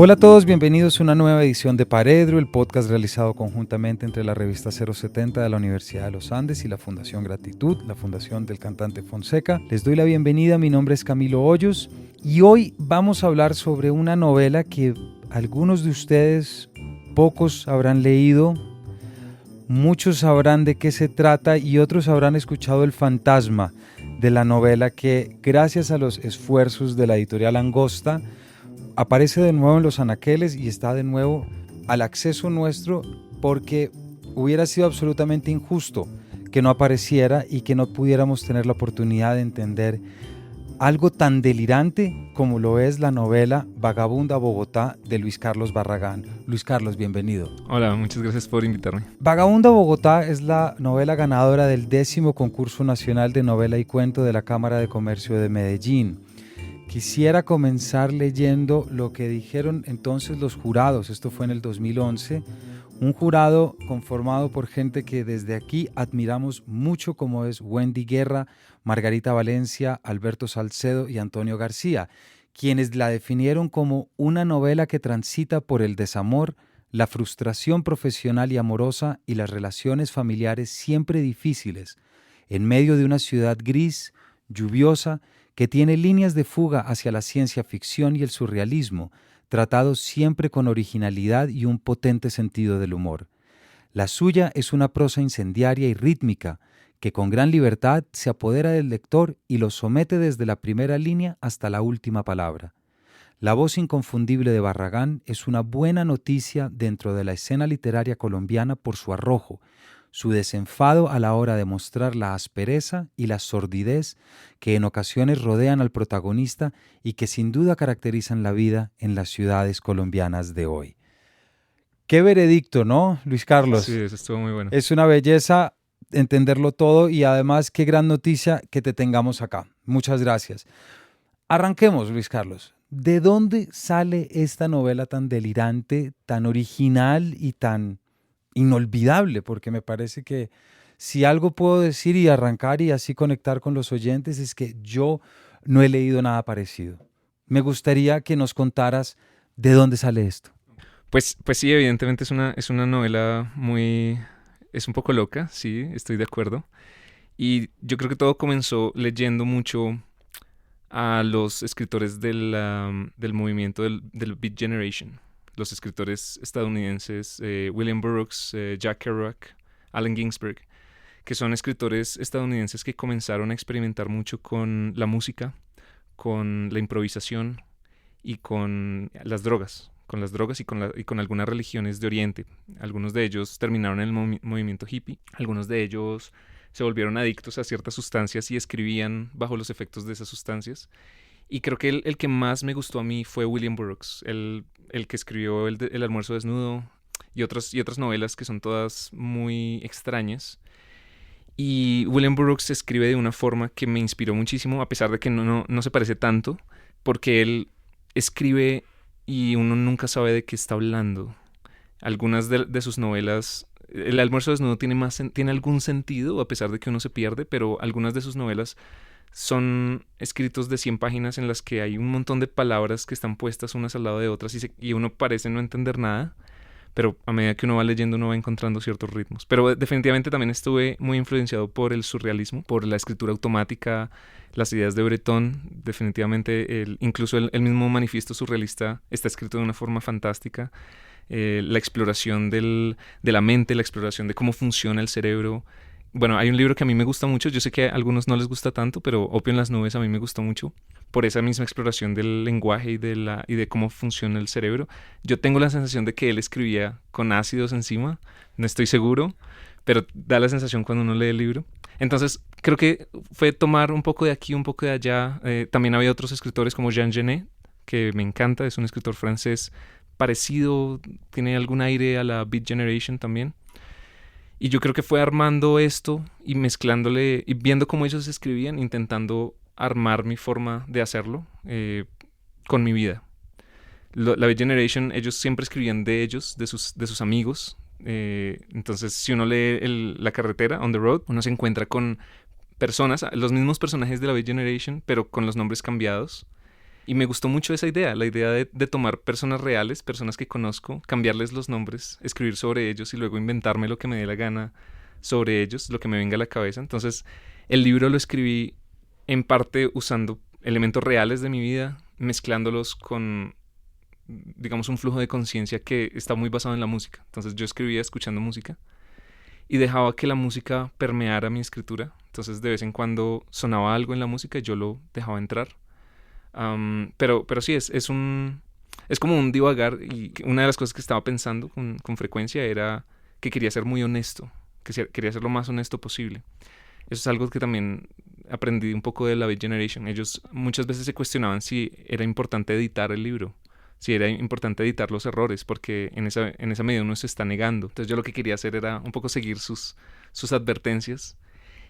Hola a todos, bienvenidos a una nueva edición de Paredro, el podcast realizado conjuntamente entre la revista 070 de la Universidad de los Andes y la Fundación Gratitud, la fundación del cantante Fonseca. Les doy la bienvenida, mi nombre es Camilo Hoyos y hoy vamos a hablar sobre una novela que algunos de ustedes, pocos habrán leído, muchos sabrán de qué se trata y otros habrán escuchado el fantasma de la novela que, gracias a los esfuerzos de la editorial Angosta, aparece de nuevo en los anaqueles y está de nuevo al acceso nuestro, porque hubiera sido absolutamente injusto que no apareciera y que no pudiéramos tener la oportunidad de entender algo tan delirante como lo es la novela Vagabunda Bogotá de Luis Carlos Barragán. Luis Carlos, bienvenido. Hola, muchas gracias por invitarme. Vagabunda Bogotá es la novela ganadora del 10º Concurso Nacional de Novela y Cuento de la Cámara de Comercio de Medellín. Quisiera comenzar leyendo lo que dijeron entonces los jurados. Esto fue en el 2011. Un jurado conformado por gente que desde aquí admiramos mucho, como es Wendy Guerra, Margarita Valencia, Alberto Salcedo y Antonio García, quienes la definieron como una novela que transita por el desamor, la frustración profesional y amorosa y las relaciones familiares siempre difíciles, en medio de una ciudad gris, lluviosa, que tiene líneas de fuga hacia la ciencia ficción y el surrealismo, tratados siempre con originalidad y un potente sentido del humor. La suya es una prosa incendiaria y rítmica, que con gran libertad se apodera del lector y lo somete desde la primera línea hasta la última palabra. La voz inconfundible de Barragán es una buena noticia dentro de la escena literaria colombiana por su arrojo, su desenfado a la hora de mostrar la aspereza y la sordidez que en ocasiones rodean al protagonista y que sin duda caracterizan la vida en las ciudades colombianas de hoy. Qué veredicto, ¿no, Luis Carlos? Sí, eso estuvo muy bueno. Es una belleza entenderlo todo y además qué gran noticia que te tengamos acá. Muchas gracias. Arranquemos, Luis Carlos. ¿De dónde sale esta novela tan delirante, tan original y tan inolvidable? Porque me parece que si algo puedo decir y arrancar y así conectar con los oyentes es que yo no he leído nada parecido. Me gustaría que nos contaras de dónde sale esto. Pues sí, evidentemente es una novela es un poco loca, sí, estoy de acuerdo. Y yo creo que todo comenzó leyendo mucho a los escritores del movimiento del Beat Generation. Los escritores estadounidenses William Burroughs, Jack Kerouac, Allen Ginsberg, que son escritores estadounidenses que comenzaron a experimentar mucho con la música, con la improvisación y con las drogas. Con las drogas y con algunas religiones de Oriente. Algunos de ellos terminaron en el movimiento hippie. Algunos de ellos se volvieron adictos a ciertas sustancias y escribían bajo los efectos de esas sustancias. Y creo que el que más me gustó a mí fue William Burroughs, el que escribió el Almuerzo Desnudo y otras novelas que son todas muy extrañas. Y William Burroughs escribe de una forma que me inspiró muchísimo, a pesar de que no se parece tanto, porque él escribe y uno nunca sabe de qué está hablando. Algunas de sus novelas, El Almuerzo Desnudo tiene algún sentido, a pesar de que uno se pierde, pero algunas de sus novelas son escritos de 100 páginas en las que hay un montón de palabras que están puestas unas al lado de otras y uno parece no entender nada, pero a medida que uno va leyendo uno va encontrando ciertos ritmos. Pero definitivamente también estuve muy influenciado por el surrealismo, por la escritura automática, las ideas de Breton. Definitivamente incluso el mismo manifiesto surrealista está escrito de una forma fantástica. La exploración de la mente, la exploración de cómo funciona el cerebro. Bueno, hay un libro que a mí me gusta mucho, yo sé que a algunos no les gusta tanto, pero Opio en las nubes a mí me gustó mucho por esa misma exploración del lenguaje y de cómo funciona el cerebro. Yo tengo la sensación de que él escribía con ácidos encima, no estoy seguro, pero da la sensación cuando uno lee el libro. Entonces creo que fue tomar un poco de aquí, un poco de allá. También había otros escritores como Jean Genet, que me encanta, es un escritor francés parecido, tiene algún aire a la Beat Generation también. Y yo creo que fue armando esto y mezclándole y viendo cómo ellos escribían, intentando armar mi forma de hacerlo con mi vida. La Beat Generation, ellos siempre escribían de ellos, de sus amigos. Entonces, si uno lee La carretera, On the Road, uno se encuentra con personas, los mismos personajes de la Beat Generation, pero con los nombres cambiados. Y me gustó mucho esa idea, la idea de tomar personas reales, personas que conozco, cambiarles los nombres, escribir sobre ellos y luego inventarme lo que me dé la gana sobre ellos, lo que me venga a la cabeza. Entonces, el libro lo escribí en parte usando elementos reales de mi vida, mezclándolos con, digamos, un flujo de conciencia que está muy basado en la música. Entonces, yo escribía escuchando música y dejaba que la música permeara mi escritura. Entonces, de vez en cuando sonaba algo en la música y yo lo dejaba entrar. Pero sí, es como un divagar, y una de las cosas que estaba pensando con frecuencia era que quería ser muy honesto, quería ser lo más honesto posible. Eso es algo que también aprendí un poco de la Beat Generation. Ellos muchas veces se cuestionaban si era importante editar el libro, si era importante editar los errores, porque en esa medida uno se está negando. Entonces yo lo que quería hacer era un poco seguir sus advertencias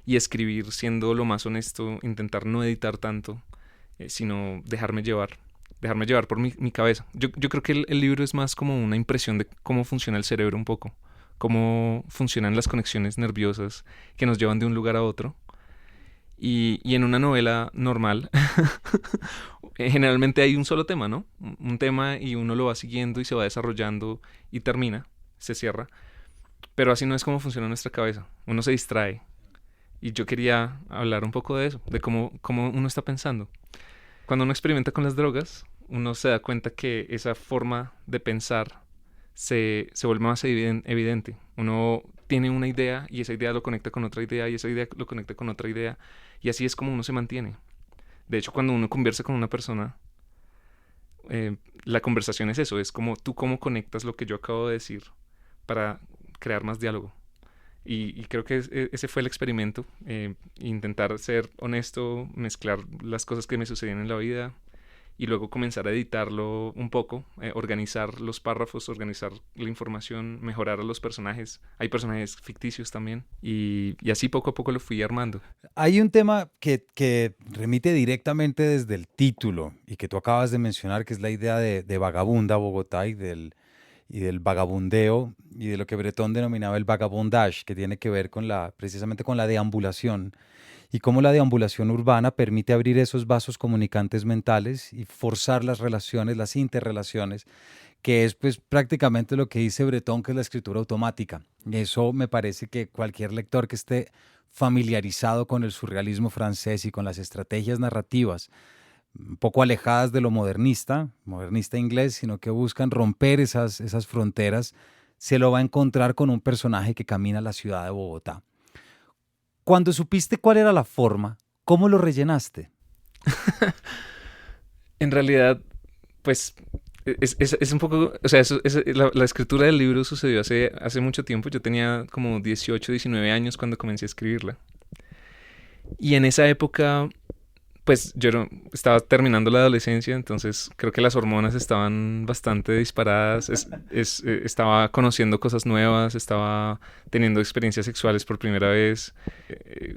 y escribir siendo lo más honesto, intentar no editar tanto, sino dejarme llevar por mi cabeza. Yo creo que el libro es más como una impresión de cómo funciona el cerebro un poco, cómo funcionan las conexiones nerviosas que nos llevan de un lugar a otro. Y en una novela normal, generalmente hay un solo tema, ¿no? Un tema y uno lo va siguiendo y se va desarrollando y termina, se cierra. Pero así no es como funciona nuestra cabeza. Uno se distrae. Y yo quería hablar un poco de eso, de cómo uno está pensando. Cuando uno experimenta con las drogas, uno se da cuenta que esa forma de pensar se vuelve más evidente. Uno tiene una idea y esa idea lo conecta con otra idea y esa idea lo conecta con otra idea. Y así es como uno se mantiene. De hecho, cuando uno conversa con una persona, la conversación es eso, es como tú cómo conectas lo que yo acabo de decir para crear más diálogo. Y creo que ese fue el experimento, intentar ser honesto, mezclar las cosas que me sucedían en la vida y luego comenzar a editarlo un poco, organizar los párrafos, organizar la información, mejorar a los personajes. Hay personajes ficticios también y así poco a poco lo fui armando. Hay un tema que remite directamente desde el título y que tú acabas de mencionar, que es la idea de Vagabunda Bogotá y del vagabundeo y de lo que Breton denominaba el vagabondage, que tiene que ver precisamente con la deambulación y cómo la deambulación urbana permite abrir esos vasos comunicantes mentales y forzar las relaciones, las interrelaciones, que es pues prácticamente lo que dice Breton, que es la escritura automática. Eso me parece que cualquier lector que esté familiarizado con el surrealismo francés y con las estrategias narrativas un poco alejadas de lo modernista inglés, sino que buscan romper esas fronteras, se lo va a encontrar con un personaje que camina a la ciudad de Bogotá. Cuando supiste cuál era la forma, ¿cómo lo rellenaste? En realidad, pues es un poco, o sea, la escritura del libro sucedió hace mucho tiempo. Yo tenía como 18, 19 años cuando comencé a escribirla. Y en esa época, pues estaba terminando la adolescencia, entonces creo que las hormonas estaban bastante disparadas, estaba conociendo cosas nuevas, estaba teniendo experiencias sexuales por primera vez,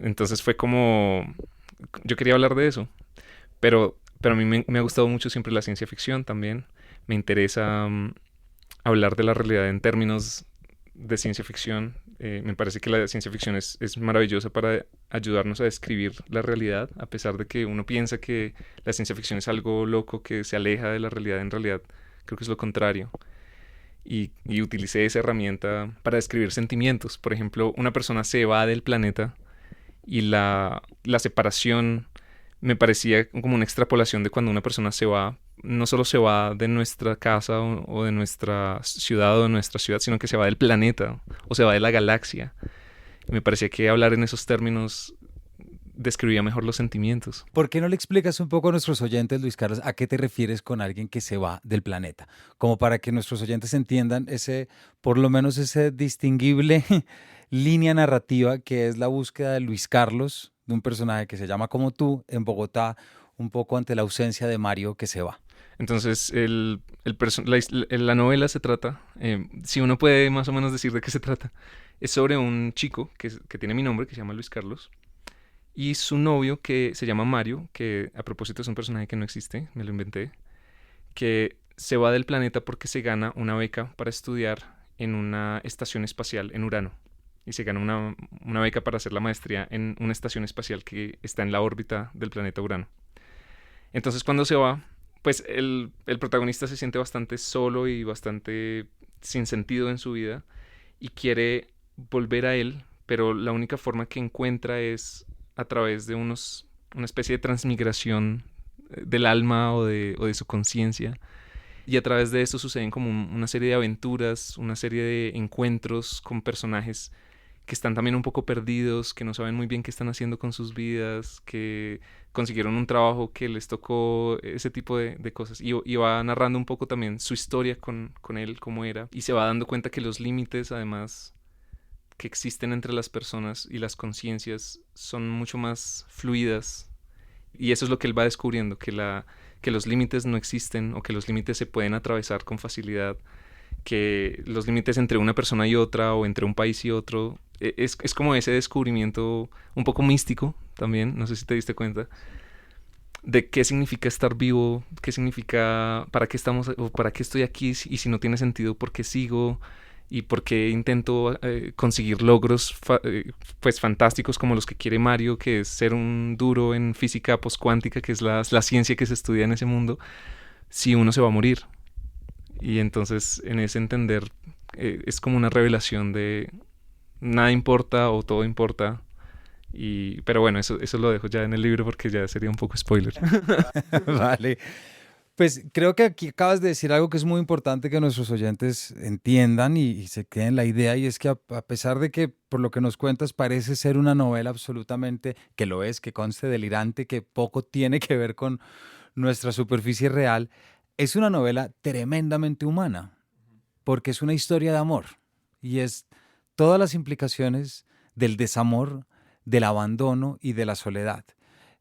entonces fue como, yo quería hablar de eso, pero a mí me ha gustado mucho siempre la ciencia ficción también, me interesa hablar de la realidad en términos de ciencia ficción. Me parece que la ciencia ficción es maravillosa para ayudarnos a describir la realidad, a pesar de que uno piensa que la ciencia ficción es algo loco que se aleja de la realidad. En realidad creo que es lo contrario. Y utilicé esa herramienta para describir sentimientos. Por ejemplo, una persona se va del planeta y la separación me parecía como una extrapolación de cuando una persona se va, no solo se va de nuestra casa o de nuestra ciudad o de nuestra ciudad, sino que se va del planeta o se va de la galaxia. Me parecía que hablar en esos términos describía mejor los sentimientos. ¿Por qué no le explicas un poco a nuestros oyentes, Luis Carlos, a qué te refieres con alguien que se va del planeta? Como para que nuestros oyentes entiendan por lo menos ese distinguible línea narrativa que es la búsqueda de Luis Carlos, de un personaje que se llama como tú, en Bogotá, un poco ante la ausencia de Mario que se va. Entonces, la novela se trata, si uno puede más o menos decir de qué se trata, es sobre un chico que tiene mi nombre, que se llama Luis Carlos, y su novio que se llama Mario, que a propósito es un personaje que no existe, me lo inventé, que se va del planeta porque se gana una beca para estudiar en una estación espacial en Urano. Y se gana una beca para hacer la maestría en una estación espacial que está en la órbita del planeta Urano. Entonces cuando se va, pues el protagonista se siente bastante solo y bastante sin sentido en su vida y quiere volver a él, pero la única forma que encuentra es a través de una especie de transmigración del alma o de su conciencia. Y a través de esto suceden como una serie de aventuras, una serie de encuentros con personajes que están también un poco perdidos, que no saben muy bien qué están haciendo con sus vidas, que consiguieron un trabajo que les tocó, ese tipo de cosas. Y va narrando un poco también su historia con él, cómo era. Y se va dando cuenta que los límites, además, que existen entre las personas y las conciencias son mucho más fluidas. Y eso es lo que él va descubriendo, que los límites no existen o que los límites se pueden atravesar con facilidad, que los límites entre una persona y otra o entre un país y otro es como ese descubrimiento un poco místico también, no sé si te diste cuenta, de qué significa estar vivo, qué significa, para qué estamos o para qué estoy aquí y si no tiene sentido, por qué sigo y por qué intento conseguir logros pues fantásticos como los que quiere Mario, que es ser un duro en física postcuántica, que es la ciencia que se estudia en ese mundo, si uno se va a morir. Y entonces en ese entender es como una revelación de nada importa o todo importa. Pero bueno, eso lo dejo ya en el libro porque ya sería un poco spoiler. Vale. Pues creo que aquí acabas de decir algo que es muy importante que nuestros oyentes entiendan y se queden la idea, y es que a pesar de que por lo que nos cuentas parece ser una novela absolutamente, que lo es, que conste delirante, que poco tiene que ver con nuestra superficie real, es una novela tremendamente humana, porque es una historia de amor y es todas las implicaciones del desamor, del abandono y de la soledad.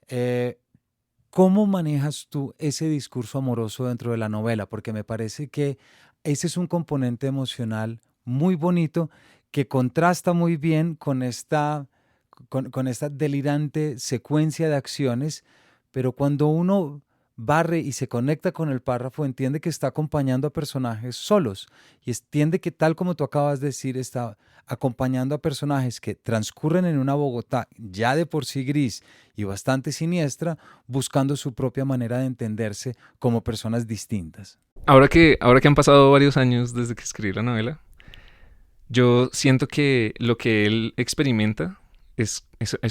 Eh, ¿Cómo manejas tú ese discurso amoroso dentro de la novela? Porque me parece que ese es un componente emocional muy bonito que contrasta muy bien con esta delirante secuencia de acciones, pero cuando uno barre y se conecta con el párrafo, entiende que está acompañando a personajes solos y entiende que, tal como tú acabas de decir, está acompañando a personajes que transcurren en una Bogotá ya de por sí gris y bastante siniestra, buscando su propia manera de entenderse como personas distintas. Ahora que han pasado varios años desde que escribí la novela, yo siento que lo que él experimenta es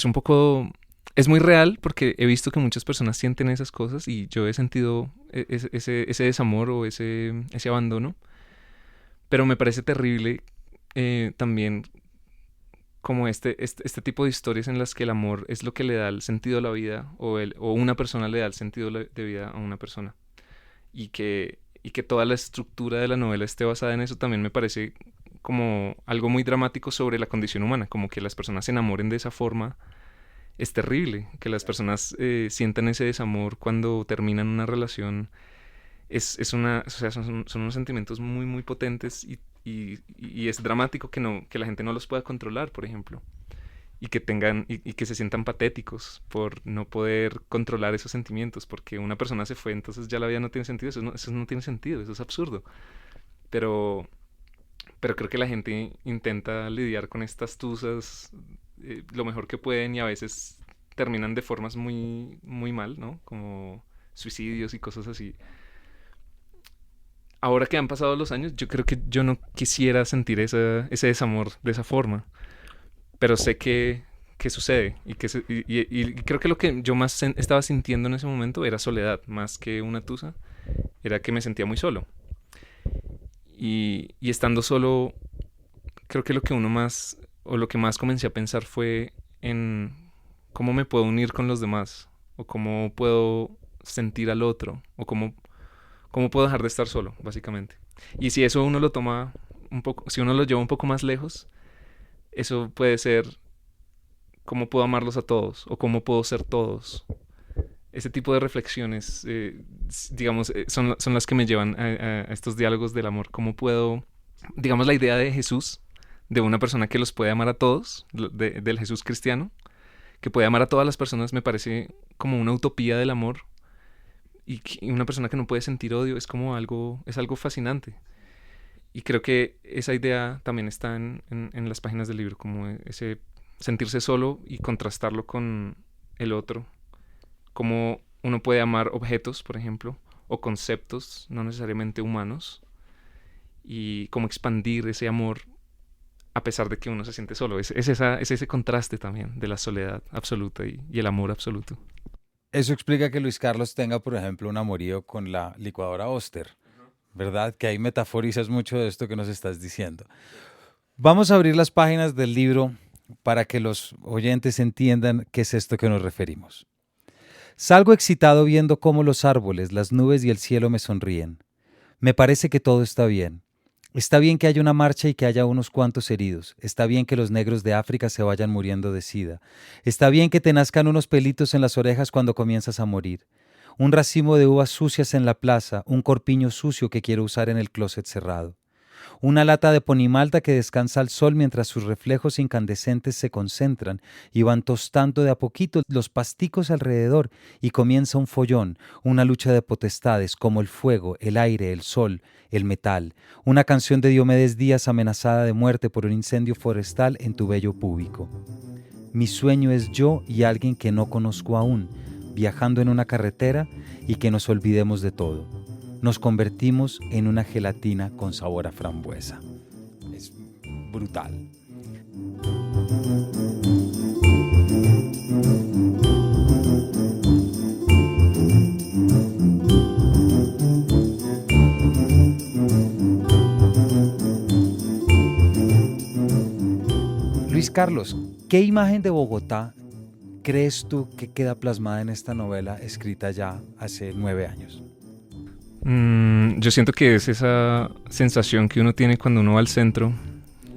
un poco... Es muy real porque he visto que muchas personas sienten esas cosas y yo he sentido ese desamor o ese abandono. Pero me parece terrible también como este tipo de historias en las que el amor es lo que le da el sentido a la vida o una persona le da el sentido de vida a una persona. Y que toda la estructura de la novela esté basada en eso también me parece como algo muy dramático sobre la condición humana, como que las personas se enamoren de esa forma. Es terrible que las personas sientan ese desamor cuando terminan una relación. O sea, son unos sentimientos muy, muy potentes y es dramático que la gente no los pueda controlar, por ejemplo. Y que se sientan patéticos por no poder controlar esos sentimientos, porque una persona se fue, entonces ya la vida no tiene sentido. Eso no tiene sentido, eso es absurdo. Pero, pero creo que la gente intenta lidiar con estas tusas lo mejor que pueden y a veces terminan de formas muy, muy mal, ¿no? Como suicidios y cosas así. Ahora que han pasado los años, yo creo que yo no quisiera sentir ese desamor de esa forma, pero sé que sucede y creo que lo que yo más estaba sintiendo en ese momento era soledad, más que una tusa, era que me sentía muy solo. Y estando solo, creo que lo que uno más, o lo que más comencé a pensar fue en cómo me puedo unir con los demás, o cómo puedo sentir al otro, o cómo puedo dejar de estar solo, básicamente. Y si eso uno lo toma un poco, si uno lo lleva un poco más lejos, eso puede ser cómo puedo amarlos a todos, o cómo puedo ser todos. Ese tipo de reflexiones, digamos, son las que me llevan a estos diálogos del amor. ¿Cómo puedo, digamos, la idea de Jesús, de una persona que los puede amar a todos, del Jesús cristiano, que puede amar a todas las personas, me parece como una utopía del amor. Y una persona que no puede sentir odio es algo fascinante. Y creo que esa idea también está en las páginas del libro, como ese sentirse solo y contrastarlo con el otro. Cómo uno puede amar objetos, por ejemplo, o conceptos, no necesariamente humanos, y cómo expandir ese amor a pesar de que uno se siente solo. Es ese contraste también de la soledad absoluta y el amor absoluto. Eso explica que Luis Carlos tenga, por ejemplo, un amorío con la licuadora Oster, ¿verdad? Que ahí metaforizas mucho de esto que nos estás diciendo. Vamos a abrir las páginas del libro para que los oyentes entiendan qué es esto que nos referimos. Salgo excitado viendo cómo los árboles, las nubes y el cielo me sonríen. Me parece que todo está bien. Está bien que haya una marcha y que haya unos cuantos heridos. Está bien que los negros de África se vayan muriendo de sida. Está bien que te nazcan unos pelitos en las orejas cuando comienzas a morir. Un racimo de uvas sucias en la plaza, un corpiño sucio que quiero usar en el closet cerrado. Una lata de ponimalta que descansa al sol mientras sus reflejos incandescentes se concentran y van tostando de a poquito los pasticos alrededor y comienza un follón, una lucha de potestades como el fuego, el aire, el sol, el metal, una canción de Diomedes Díaz amenazada de muerte por un incendio forestal en tu vello púbico. Mi sueño es yo y alguien que no conozco aún, viajando en una carretera y que nos olvidemos de todo. Nos convertimos en una gelatina con sabor a frambuesa. Es brutal. Luis Carlos, ¿qué imagen de Bogotá crees tú que queda plasmada en esta novela escrita ya hace 9 años? Yo siento que es esa sensación que uno tiene cuando uno va al centro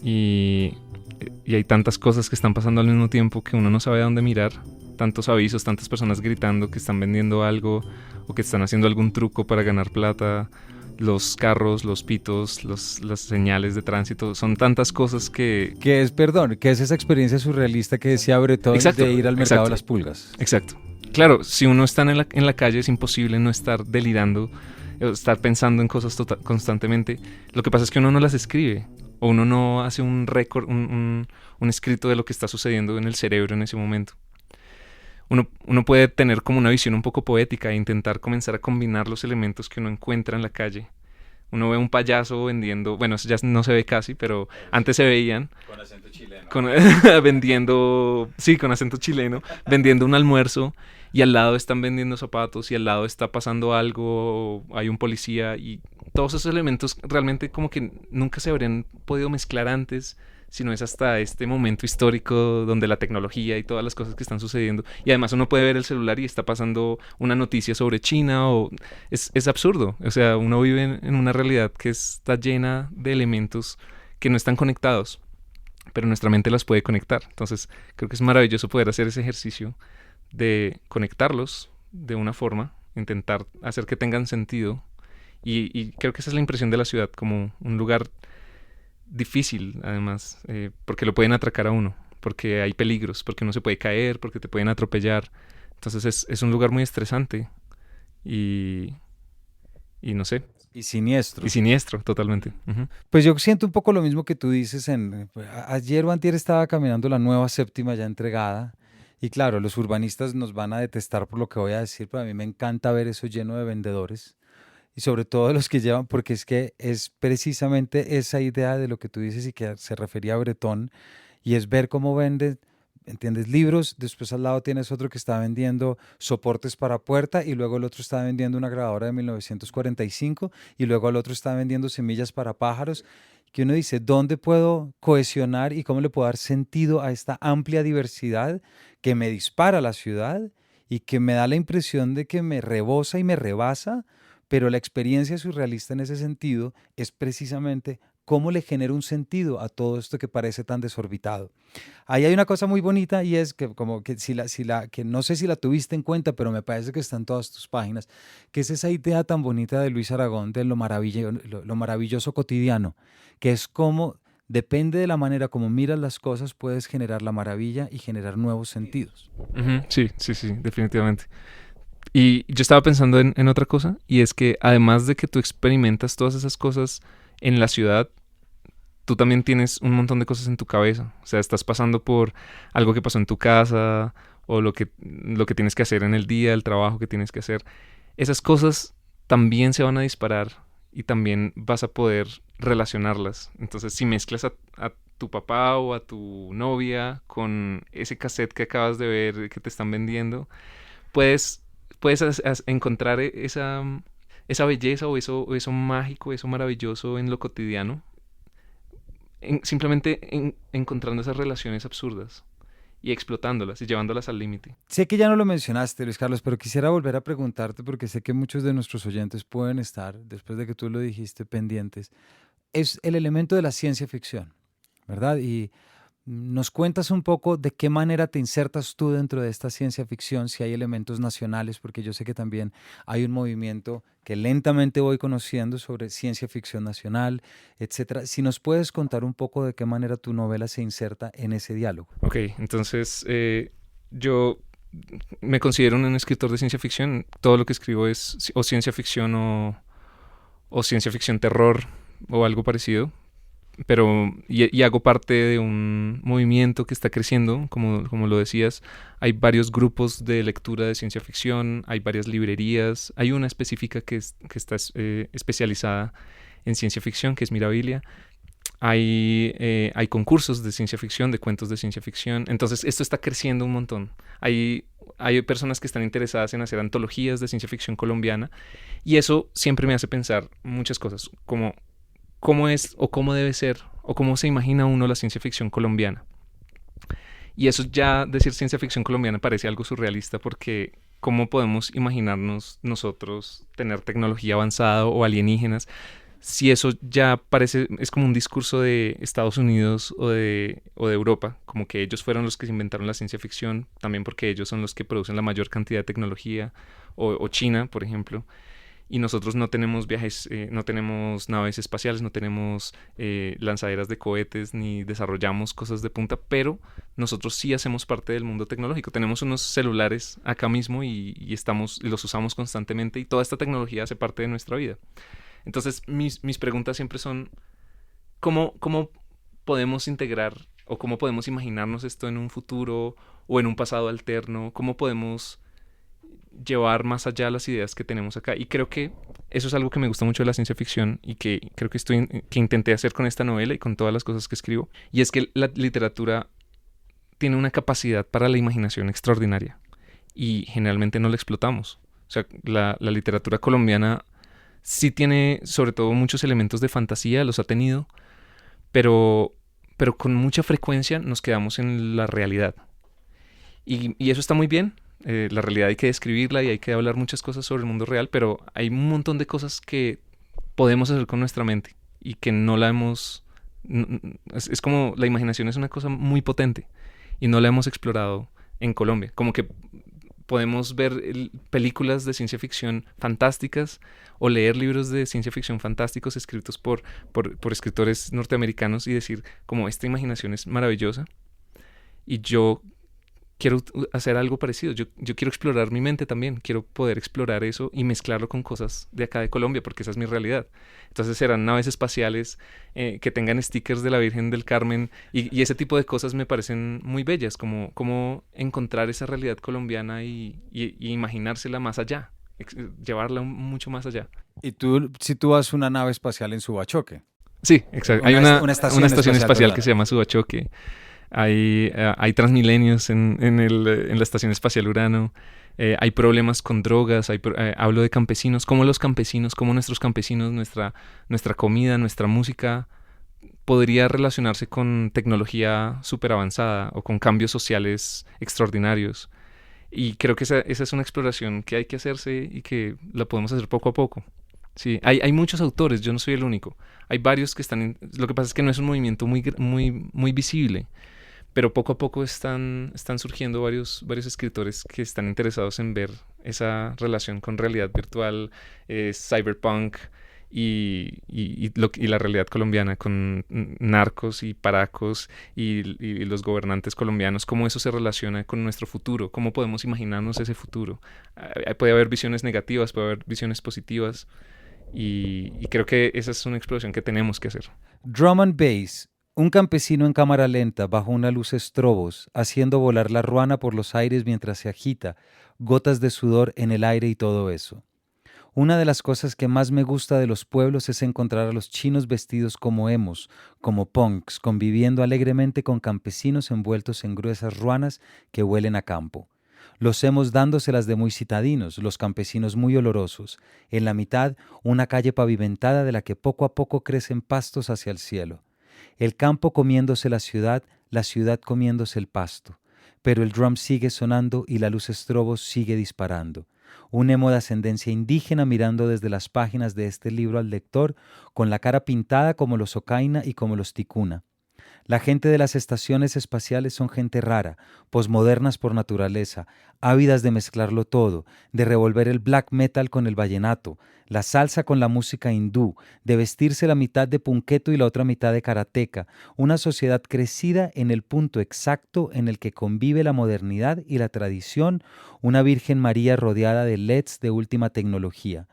y hay tantas cosas que están pasando al mismo tiempo que uno no sabe a dónde mirar. Tantos avisos, tantas personas gritando que están vendiendo algo o que están haciendo algún truco para ganar plata. Los carros, los pitos, las señales de tránsito, son tantas cosas que... Que es esa experiencia surrealista que decía Bretón de ir al mercado de las pulgas. Exacto. Claro, si uno está en la calle es imposible no estar delirando, estar pensando en cosas constantemente. Lo que pasa es que uno no las escribe o uno no hace un récord, un escrito de lo que está sucediendo en el cerebro en ese momento. Uno puede tener como una visión un poco poética e intentar comenzar a combinar los elementos que uno encuentra en la calle. Uno ve un payaso vendiendo, bueno, eso ya no se ve casi, pero antes se veían. Con acento chileno. Vendiendo, sí, con acento chileno, vendiendo un almuerzo y al lado están vendiendo zapatos y al lado está pasando algo, hay un policía y todos esos elementos realmente como que nunca se habrían podido mezclar antes, sino es hasta este momento histórico donde la tecnología y todas las cosas que están sucediendo. Y además uno puede ver el celular y está pasando una noticia sobre China o... Es absurdo. O sea, uno vive en una realidad que está llena de elementos que no están conectados, pero nuestra mente las puede conectar. Entonces creo que es maravilloso poder hacer ese ejercicio de conectarlos de una forma, intentar hacer que tengan sentido. Y creo que esa es la impresión de la ciudad, como un lugar difícil, además, porque lo pueden atracar a uno, porque hay peligros, porque uno se puede caer, porque te pueden atropellar. Entonces es un lugar muy estresante y no sé. Y siniestro. Y siniestro, totalmente. Uh-huh. Pues yo siento un poco lo mismo que tú dices. Ayer o antier estaba caminando la nueva séptima ya entregada y claro, los urbanistas nos van a detestar por lo que voy a decir, pero a mí me encanta ver eso lleno de vendedores. Y sobre todo los que llevan, porque es que es precisamente esa idea de lo que tú dices y que se refería a Bretón, y es ver cómo venden, ¿entiendes? Libros, después al lado tienes otro que está vendiendo soportes para puerta, y luego el otro está vendiendo una grabadora de 1945, y luego el otro está vendiendo semillas para pájaros, que uno dice, ¿dónde puedo cohesionar y cómo le puedo dar sentido a esta amplia diversidad que me dispara la ciudad y que me da la impresión de que me rebosa y me rebasa? Pero la experiencia surrealista en ese sentido es precisamente cómo le genera un sentido a todo esto que parece tan desorbitado. Ahí hay una cosa muy bonita y es que como que que no sé si la tuviste en cuenta, pero me parece que está en todas tus páginas, que es esa idea tan bonita de Luis Aragón de lo maravilloso cotidiano, que es como depende de la manera como miras las cosas, puedes generar la maravilla y generar nuevos sentidos. Uh-huh. Sí, definitivamente. Y yo estaba pensando en otra cosa, y es que además de que tú experimentas todas esas cosas en la ciudad, tú también tienes un montón de cosas en tu cabeza. O sea, estás pasando por algo que pasó en tu casa, o lo que tienes que hacer en el día, el trabajo que tienes que hacer. Esas cosas también se van a disparar y también vas a poder relacionarlas. Entonces, si mezclas a tu papá o a tu novia con ese cassette que acabas de ver que te están vendiendo, puedes, puedes encontrar esa belleza o eso mágico, eso maravilloso en lo cotidiano, simplemente encontrando esas relaciones absurdas y explotándolas y llevándolas al límite. Sé que ya no lo mencionaste, Luis Carlos, pero quisiera volver a preguntarte porque sé que muchos de nuestros oyentes pueden estar, después de que tú lo dijiste, pendientes. Es el elemento de la ciencia ficción, ¿verdad? Y nos cuentas un poco de qué manera te insertas tú dentro de esta ciencia ficción, si hay elementos nacionales, porque yo sé que también hay un movimiento que lentamente voy conociendo sobre ciencia ficción nacional, etcétera. Si nos puedes contar un poco de qué manera tu novela se inserta en ese diálogo. Ok, entonces yo me considero un escritor de ciencia ficción. Todo lo que escribo es o ciencia ficción o ciencia ficción terror o algo parecido. Pero y hago parte de un movimiento que está creciendo, como lo decías. Hay varios grupos de lectura de ciencia ficción, hay varias librerías, hay una específica que está especializada en ciencia ficción, que es Mirabilia. Hay concursos de ciencia ficción, de cuentos de ciencia ficción. Entonces esto está creciendo un montón. Hay personas que están interesadas en hacer antologías de ciencia ficción colombiana y eso siempre me hace pensar muchas cosas, como cómo es o cómo debe ser o cómo se imagina uno la ciencia ficción colombiana. Y eso, ya decir ciencia ficción colombiana parece algo surrealista, porque ¿cómo podemos imaginarnos nosotros tener tecnología avanzada o alienígenas si eso ya parece, es como un discurso de Estados Unidos o de Europa, como que ellos fueron los que se inventaron la ciencia ficción, también porque ellos son los que producen la mayor cantidad de tecnología, o China, por ejemplo, y nosotros no tenemos viajes, no tenemos naves espaciales, no tenemos lanzaderas de cohetes, ni desarrollamos cosas de punta, pero nosotros sí hacemos parte del mundo tecnológico. Tenemos unos celulares acá mismo y los usamos constantemente, y toda esta tecnología hace parte de nuestra vida. Entonces, mis preguntas siempre son, ¿cómo podemos integrar o cómo podemos imaginarnos esto en un futuro o en un pasado alterno? ¿Cómo podemos llevar más allá las ideas que tenemos acá? Y creo que eso es algo que me gusta mucho de la ciencia ficción y que creo que intenté hacer con esta novela y con todas las cosas que escribo. Y es que la literatura tiene una capacidad para la imaginación extraordinaria y generalmente no la explotamos. O sea, la literatura colombiana sí tiene sobre todo muchos elementos de fantasía, los ha tenido, pero con mucha frecuencia nos quedamos en la realidad. Y eso está muy bien. La realidad hay que describirla y hay que hablar muchas cosas sobre el mundo real, pero hay un montón de cosas que podemos hacer con nuestra mente y que no la hemos... Es como la imaginación es una cosa muy potente y no la hemos explorado en Colombia. Como que podemos ver películas de ciencia ficción fantásticas o leer libros de ciencia ficción fantásticos escritos por escritores norteamericanos y decir como esta imaginación es maravillosa y yo quiero hacer algo parecido. Yo quiero explorar mi mente también. Quiero poder explorar eso y mezclarlo con cosas de acá de Colombia, porque esa es mi realidad. Entonces serán naves espaciales que tengan stickers de la Virgen del Carmen y ese tipo de cosas me parecen muy bellas, como encontrar esa realidad colombiana y imaginársela más allá, llevarla mucho más allá. Y tú, si tú vas a una nave espacial en Subachoque. Sí, exacto. Hay una estación espacial que se ¿verdad? llama Subachoque. Hay transmilenios en la Estación Espacial Urano. Hay problemas con drogas. Hablo de campesinos. Cómo los campesinos, cómo nuestros campesinos, nuestra comida, nuestra música podría relacionarse con tecnología súper avanzada o con cambios sociales extraordinarios. Y creo que esa es una exploración que hay que hacerse y que la podemos hacer poco a poco. Sí, hay muchos autores, yo no soy el único. Hay varios que están... Lo que pasa es que no es un movimiento muy visible, pero poco a poco están surgiendo varios escritores que están interesados en ver esa relación con realidad virtual, cyberpunk y la realidad colombiana con narcos y paracos y los gobernantes colombianos, cómo eso se relaciona con nuestro futuro, cómo podemos imaginarnos ese futuro. Puede haber visiones negativas, puede haber visiones positivas y creo que esa es una exploración que tenemos que hacer. Drum and Bass, un campesino en cámara lenta bajo una luz estrobos, haciendo volar la ruana por los aires mientras se agita, gotas de sudor en el aire y todo eso. Una de las cosas que más me gusta de los pueblos es encontrar a los chinos vestidos como emos, como punks, conviviendo alegremente con campesinos envueltos en gruesas ruanas que huelen a campo. Los emos dándoselas de muy citadinos, los campesinos muy olorosos. En la mitad, una calle pavimentada de la que poco a poco crecen pastos hacia el cielo. El campo comiéndose la ciudad comiéndose el pasto. Pero el drum sigue sonando y la luz estrobos sigue disparando. Un emo de ascendencia indígena mirando desde las páginas de este libro al lector, con la cara pintada como los Ocaina y como los Ticuna. La gente de las estaciones espaciales son gente rara, posmodernas por naturaleza, ávidas de mezclarlo todo, de revolver el black metal con el vallenato, la salsa con la música hindú, de vestirse la mitad de punqueto y la otra mitad de karateca, una sociedad crecida en el punto exacto en el que convive la modernidad y la tradición, una Virgen María rodeada de LEDs de última tecnología.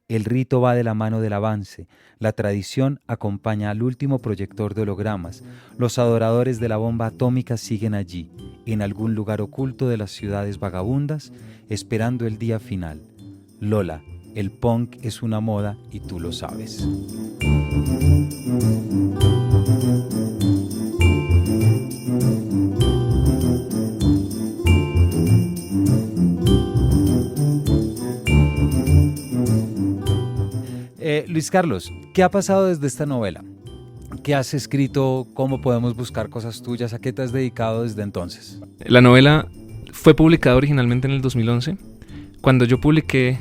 El rito va de la mano del avance, la tradición acompaña al último proyector de hologramas, los adoradores de la bomba atómica siguen allí, en algún lugar oculto de las ciudades vagabundas, esperando el día final. Lola, el punk es una moda y tú lo sabes. Luis Carlos, ¿qué ha pasado desde esta novela? ¿Qué has escrito? ¿Cómo podemos buscar cosas tuyas? ¿A qué te has dedicado desde entonces? La novela fue publicada originalmente en el 2011. Cuando yo publiqué,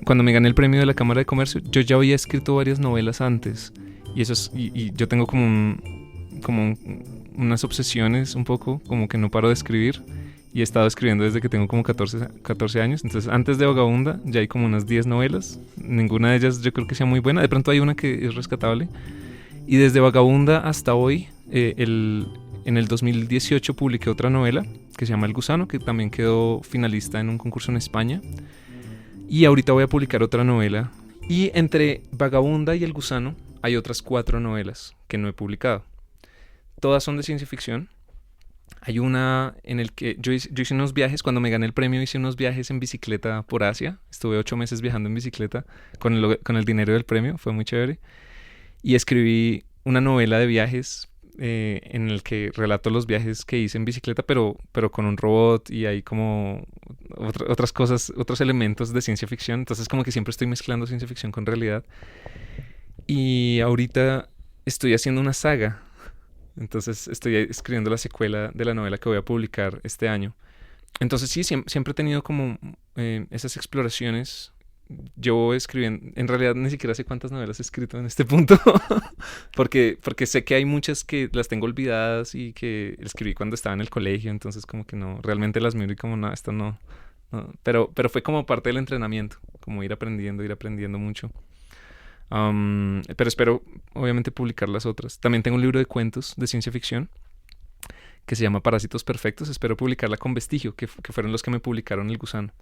cuando me gané el premio de la Cámara de Comercio, yo ya había escrito varias novelas antes. Y yo tengo unas obsesiones un poco, como que no paro de escribir. Y he estado escribiendo desde que tengo como 14 años. Entonces, antes de Vagabunda ya hay como unas 10 novelas. Ninguna de ellas yo creo que sea muy buena. De pronto hay una que es rescatable. Y desde Vagabunda hasta hoy, en el 2018 publiqué otra novela que se llama El Gusano, que también quedó finalista en un concurso en España. Y ahorita voy a publicar otra novela. Y entre Vagabunda y El Gusano hay otras 4 novelas que no he publicado. Todas son de ciencia ficción. Hay una en el que yo hice unos viajes, cuando me gané el premio hice unos viajes en bicicleta por Asia. Estuve 8 meses viajando en bicicleta con el dinero del premio, fue muy chévere. Y escribí una novela de viajes en el que relato los viajes que hice en bicicleta, pero con un robot y hay como otras cosas, otros elementos de ciencia ficción. Entonces como que siempre estoy mezclando ciencia ficción con realidad. Y ahorita estoy haciendo una saga. Entonces estoy escribiendo la secuela de la novela que voy a publicar este año. Entonces sí, siempre he tenido como esas exploraciones. Yo escribiendo, en realidad ni siquiera sé cuántas novelas he escrito en este punto, porque sé que hay muchas que las tengo olvidadas y que escribí cuando estaba en el colegio, entonces como que no, realmente las miro y como no, esto no. Pero fue como parte del entrenamiento, como ir aprendiendo mucho. Pero espero obviamente publicar las otras. También tengo un libro de cuentos de ciencia ficción que se llama Parásitos Perfectos. Espero publicarla con Vestigio, que fueron los que me publicaron El Gusano.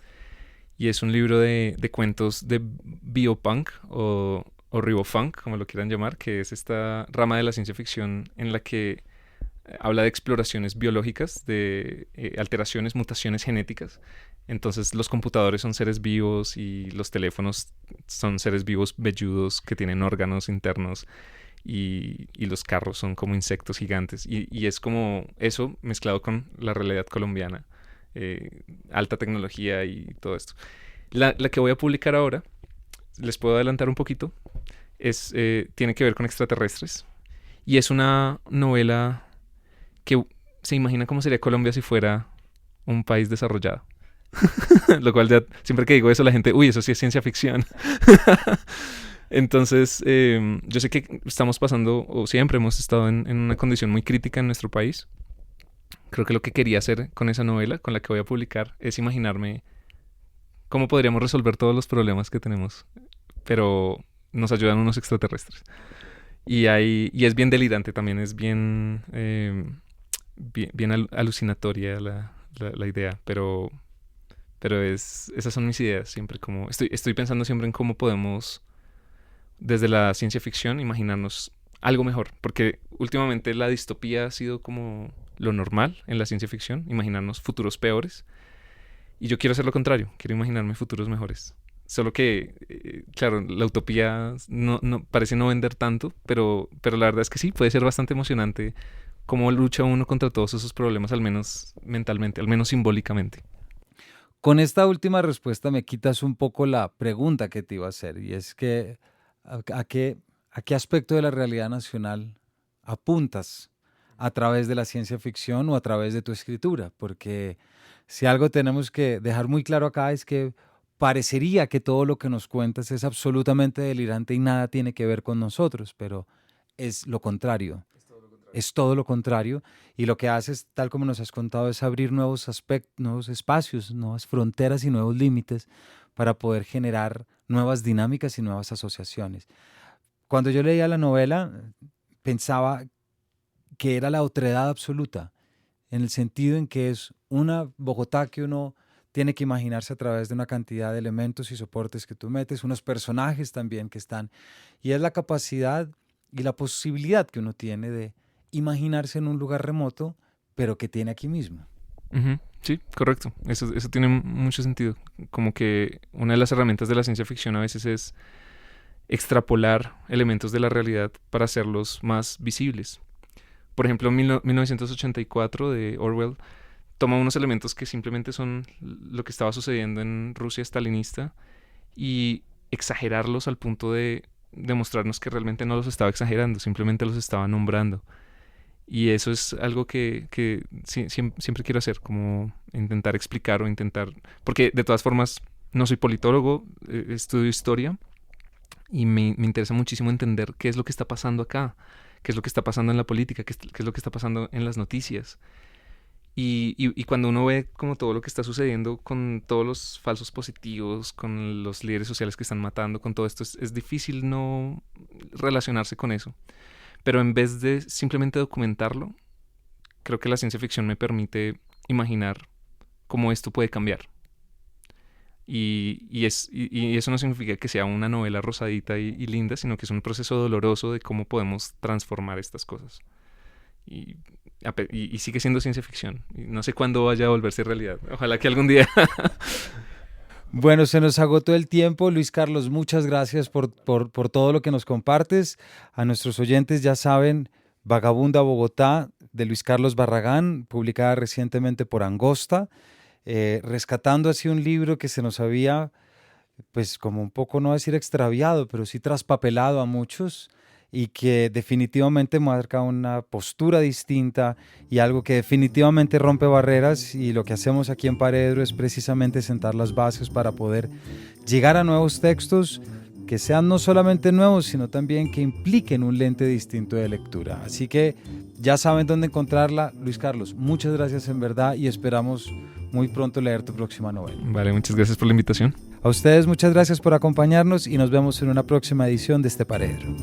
Y es un libro de cuentos de biopunk o ribofunk, como lo quieran llamar, que es esta rama de la ciencia ficción en la que habla de exploraciones biológicas, de alteraciones, mutaciones genéticas. Entonces los computadores son seres vivos y los teléfonos son seres vivos velludos que tienen órganos internos y los carros son como insectos gigantes. Y es como eso mezclado con la realidad colombiana, alta tecnología y todo esto. La que voy a publicar ahora, les puedo adelantar un poquito, tiene que ver con extraterrestres. Y es una novela que se imagina cómo sería Colombia si fuera un país desarrollado. Lo cual ya, siempre que digo eso, la gente, uy, eso sí es ciencia ficción. Entonces, yo sé que estamos pasando, o siempre hemos estado en una condición muy crítica en nuestro país. Creo que lo que quería hacer con esa novela, con la que voy a publicar, es imaginarme cómo podríamos resolver todos los problemas que tenemos, pero nos ayudan unos extraterrestres. Y es bien delirante también, es bien alucinatoria la idea, pero esas son mis ideas siempre. Como estoy pensando siempre en cómo podemos, desde la ciencia ficción, imaginarnos algo mejor, porque últimamente la distopía ha sido como lo normal en la ciencia ficción, imaginarnos futuros peores, y yo quiero hacer lo contrario, quiero imaginarme futuros mejores. Solo que, claro, la utopía parece no vender tanto, pero la verdad es que sí, puede ser bastante emocionante cómo lucha uno contra todos esos problemas, al menos mentalmente, al menos simbólicamente. Con esta última respuesta me quitas un poco la pregunta que te iba a hacer, y es que ¿a qué aspecto de la realidad nacional apuntas a través de la ciencia ficción o a través de tu escritura? Porque si algo tenemos que dejar muy claro acá es que parecería que todo lo que nos cuentas es absolutamente delirante y nada tiene que ver con nosotros, pero es lo contrario. Es todo lo contrario, y lo que haces, tal como nos has contado, es abrir nuevos aspectos, nuevos espacios, nuevas fronteras y nuevos límites para poder generar nuevas dinámicas y nuevas asociaciones. Cuando yo leía la novela, pensaba que era la otredad absoluta, en el sentido en que es una Bogotá que uno tiene que imaginarse a través de una cantidad de elementos y soportes que tú metes, unos personajes también que están, y es la capacidad y la posibilidad que uno tiene de imaginarse en un lugar remoto, pero que tiene aquí mismo. Ujú, sí, correcto. Eso tiene mucho sentido. Como que una de las herramientas de la ciencia ficción a veces es extrapolar elementos de la realidad para hacerlos más visibles. Por ejemplo, 1984 de Orwell toma unos elementos que simplemente son lo que estaba sucediendo en Rusia stalinista y exagerarlos al punto de demostrarnos que realmente no los estaba exagerando, simplemente los estaba nombrando. Y eso es algo que siempre quiero hacer, como intentar explicar o intentar... Porque de todas formas no soy politólogo, estudio historia y me interesa muchísimo entender qué es lo que está pasando acá, qué es lo que está pasando en la política, qué es lo que está pasando en las noticias. Y cuando uno ve como todo lo que está sucediendo con todos los falsos positivos, con los líderes sociales que están matando, con todo esto, es difícil no relacionarse con eso. Pero en vez de simplemente documentarlo, creo que la ciencia ficción me permite imaginar cómo esto puede cambiar. Y eso no significa que sea una novela rosadita y linda, sino que es un proceso doloroso de cómo podemos transformar estas cosas. Y, y sigue siendo ciencia ficción. Y no sé cuándo vaya a volverse realidad. Ojalá que algún día. Bueno, se nos agotó el tiempo. Luis Carlos, muchas gracias por todo lo que nos compartes. A nuestros oyentes ya saben, Vagabunda Bogotá, de Luis Carlos Barragán, publicada recientemente por Angosta, rescatando así un libro que se nos había, pues como un poco, no decir extraviado, pero sí traspapelado a muchos, y que definitivamente marca una postura distinta y algo que definitivamente rompe barreras, y lo que hacemos aquí en Paredro es precisamente sentar las bases para poder llegar a nuevos textos que sean no solamente nuevos, sino también que impliquen un lente distinto de lectura. Así que ya saben dónde encontrarla. Luis Carlos, muchas gracias en verdad, y esperamos muy pronto leer tu próxima novela. Vale, muchas gracias por la invitación. A ustedes muchas gracias por acompañarnos y nos vemos en una próxima edición de este Paredro.